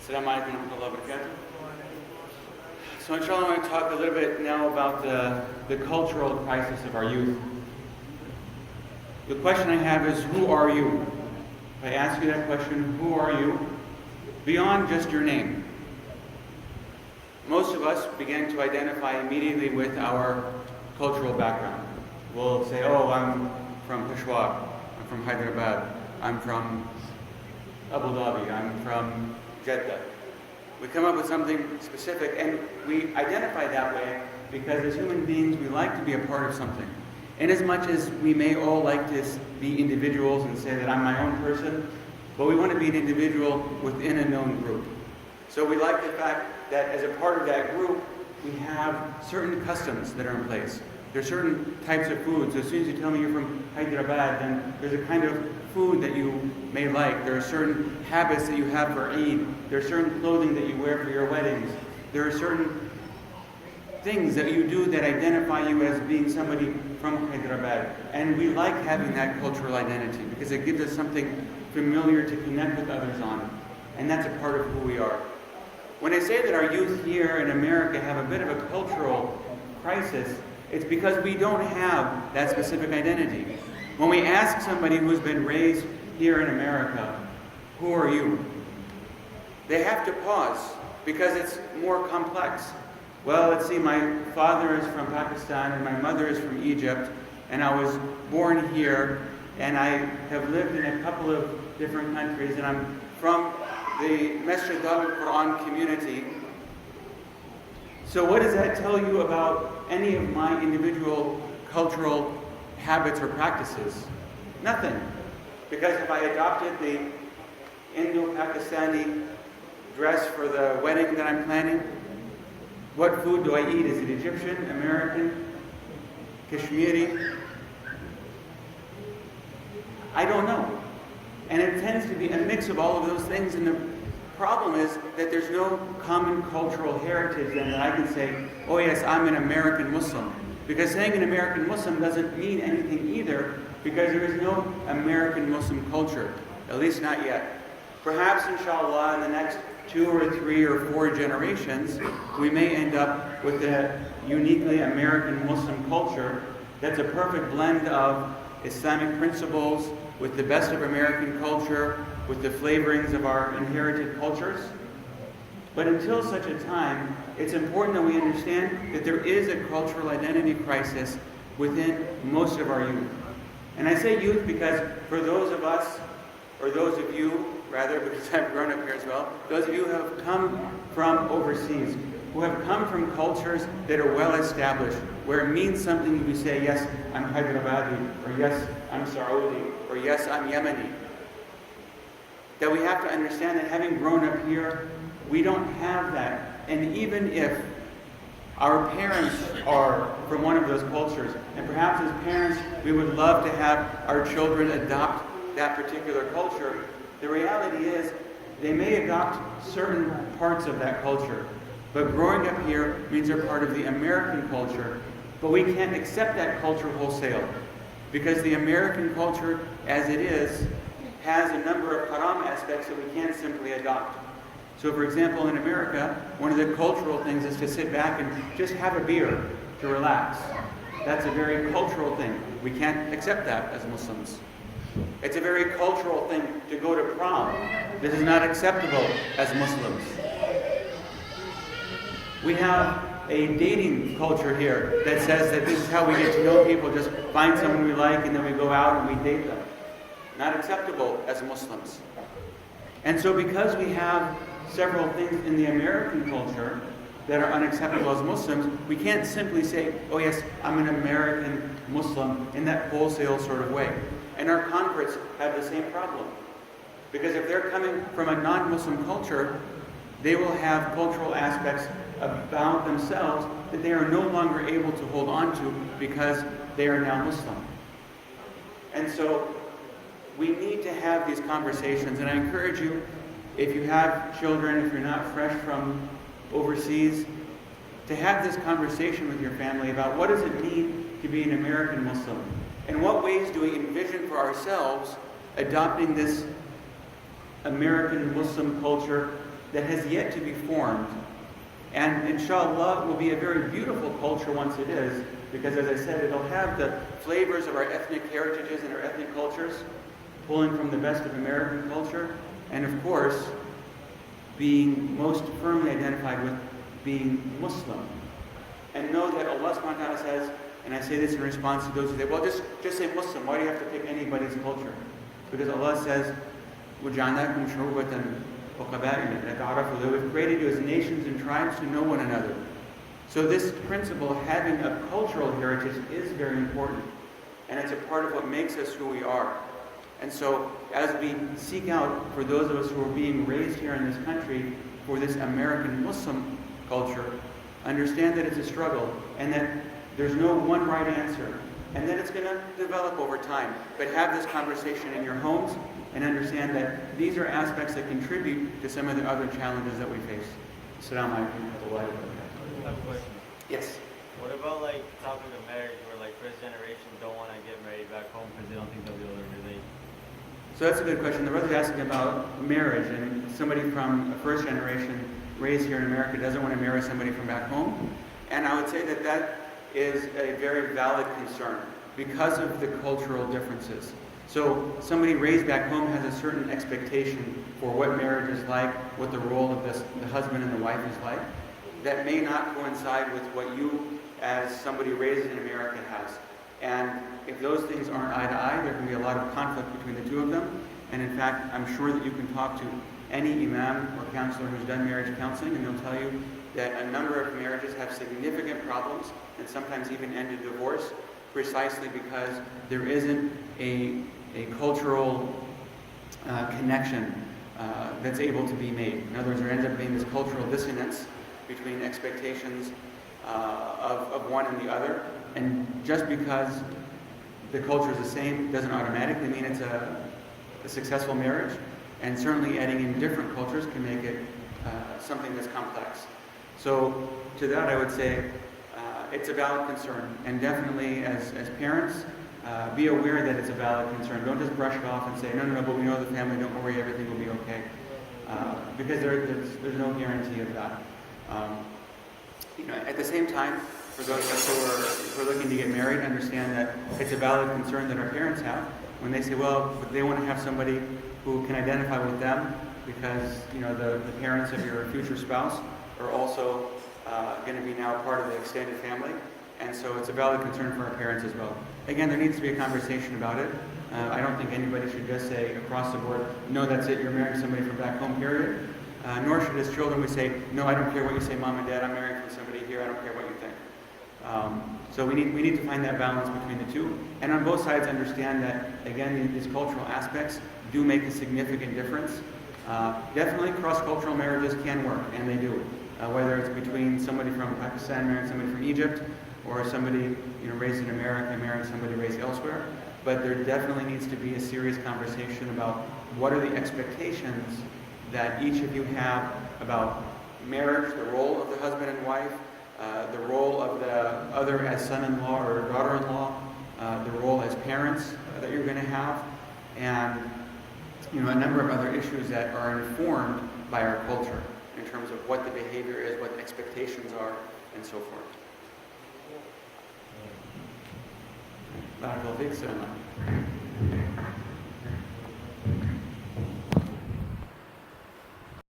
Assalamu alaikum wa rahmatullahi wa barakatuh. So inshallah, I want to talk a little bit now about the cultural crisis of our youth. The question I have is, who are you? If I ask you that question, who are you? Beyond just your name. Most of us begin to identify immediately with our cultural background. We'll say, oh, I'm from Peshawar, I'm from Hyderabad, I'm from Abu Dhabi, I'm from Jeddah. We come up with something specific, and we identify that way because as human beings we like to be a part of something. And as much as we may all like to be individuals and say that I'm my own person, but we want to be an individual within a known group. So we like the fact that as a part of that group, we have certain customs that are in place. There are certain types of food. So as soon as you tell me you're from Hyderabad, then there's a kind of food that you may like. There are certain habits that you have for Eid. There are certain clothing that you wear for your weddings. There are certain things that you do that identify you as being somebody from Hyderabad. And we like having that cultural identity because it gives us something familiar to connect with others on. And that's a part of who we are. When I say that our youth here in America have a bit of a cultural crisis, it's because we don't have that specific identity. When we ask somebody who's been raised here in America, who are you? They have to pause because it's more complex. Well, let's see, my father is from Pakistan and my mother is from Egypt, and I was born here, and I have lived in a couple of different countries, and I'm from the Masjid al-Quran community. So what does that tell you about any of my individual cultural habits or practices? Nothing. Because if I adopted the Indo-Pakistani dress for the wedding that I'm planning, what food do I eat? Is it Egyptian, American, Kashmiri? I don't know. And it tends to be a mix of all of those things, and the problem is that there's no common cultural heritage then that I can say, oh yes, I'm an American Muslim. Because saying an American Muslim doesn't mean anything either, because there is no American Muslim culture, at least not yet. Perhaps, inshallah, in the next 2 or 3 or 4 generations, we may end up with a uniquely American Muslim culture that's a perfect blend of Islamic principles with the best of American culture, with the flavorings of our inherited cultures. But until such a time, it's important that we understand that there is a cultural identity crisis within most of our youth. And I say youth because for those of us, or those of you, rather, because I've grown up here as well, those of you who have come from overseas, who have come from cultures that are well established, where it means something if you say, yes, I'm Hyderabadi, or yes, I'm Saudi, or yes, I'm Yemeni. That we have to understand that having grown up here, we don't have that. And even if our parents are from one of those cultures, and perhaps as parents we would love to have our children adopt that particular culture, the reality is they may adopt certain parts of that culture. But growing up here means they're part of the American culture, but we can't accept that culture wholesale. Because the American culture, as it is, has a number of haram aspects that we can't simply adopt. So for example, in America, one of the cultural things is to sit back and just have a beer to relax. That's a very cultural thing. We can't accept that as Muslims. It's a very cultural thing to go to prom. This is not acceptable as Muslims. We have a dating culture here that says that this is how we get to know people, just find someone we like and then we go out and we date them. Not acceptable as Muslims. And so because we have several things in the American culture that are unacceptable as Muslims, we can't simply say, oh yes, I'm an American Muslim in that wholesale sort of way. And our converts have the same problem. Because if they're coming from a non-Muslim culture, they will have cultural aspects about themselves that they are no longer able to hold on to because they are now Muslim. And so we need to have these conversations, and I encourage you, if you have children, if you're not fresh from overseas, to have this conversation with your family about what does it mean to be an American Muslim, and what ways do we envision for ourselves adopting this American Muslim culture that has yet to be formed. And inshallah will be a very beautiful culture once it is, because as I said, it'll have the flavors of our ethnic heritages and our ethnic cultures, pulling from the best of American culture, and of course, being most firmly identified with being Muslim. And know that Allah subhanahu wa ta'ala says, and I say this in response to those who say, well, just say Muslim, why do you have to pick anybody's culture? Because Allah says, وَجَعَلْنَاكُمْ شُعُوبَةً وَقَبَائِلَ لِتَعَارَفُوا, that we've created you as nations and tribes to know one another. So this principle, having a cultural heritage, is very important. And it's a part of what makes us who we are. And so, as we seek out, for those of us who are being raised here in this country, for this American Muslim culture, understand that it's a struggle, and that there's no one right answer, and that it's going to develop over time. But have this conversation in your homes, and understand that these are aspects that contribute to some of the other challenges that we face. Assalamu alaikum wa rahmatullahi wa barakatuh. I have a question. Yes. What about like topic of marriage where like first generation don't want to get married back home because they don't think they'll be able to relate? So that's a good question. The brother's asking about marriage, and somebody from a first generation raised here in America doesn't want to marry somebody from back home. And I would say that that is a very valid concern because of the cultural differences. So somebody raised back home has a certain expectation for what marriage is like, what the role of the husband and the wife is like, that may not coincide with what you, as somebody raised in America, has. And if those things aren't eye to eye, there can be a lot of conflict between the two of them. And in fact, I'm sure that you can talk to any imam or counselor who's done marriage counseling, and they'll tell you that a number of marriages have significant problems and sometimes even end in divorce, precisely because there isn't a cultural connection that's able to be made. In other words, there ends up being this cultural dissonance between expectations of one and the other. And just because the culture is the same doesn't automatically mean it's a successful marriage. And certainly adding in different cultures can make it something that's complex. So to that I would say it's a valid concern. And definitely as parents, be aware that it's a valid concern. Don't just brush it off and say, no, but we know the family, don't worry, everything will be okay. Because there's no guarantee of that. At the same time, for those of us who are looking to get married, understand that it's a valid concern that our parents have when they say, well, they want to have somebody who can identify with them because the parents of your future spouse are also going to be now part of the extended family. And so it's a valid concern for our parents as well. Again, there needs to be a conversation about it. I don't think anybody should just say across the board, no, that's it, you're marrying somebody from back home, period. Nor should as children we say, no, I don't care what you say, Mom and Dad, I'm married from somebody here, I don't care what you think. So we need to find that balance between the two. And on both sides understand that, again, these cultural aspects do make a significant difference. Definitely cross-cultural marriages can work, and they do. Whether it's between somebody from Pakistan marrying somebody from Egypt, or somebody raised in America marrying somebody raised elsewhere. But there definitely needs to be a serious conversation about what are the expectations that each of you have about marriage, the role of the husband and wife, the role of the other as son-in-law or daughter-in-law, the role as parents that you're going to have, and a number of other issues that are informed by our culture in terms of what the behavior is, what the expectations are, and so forth. Barakallahu feek.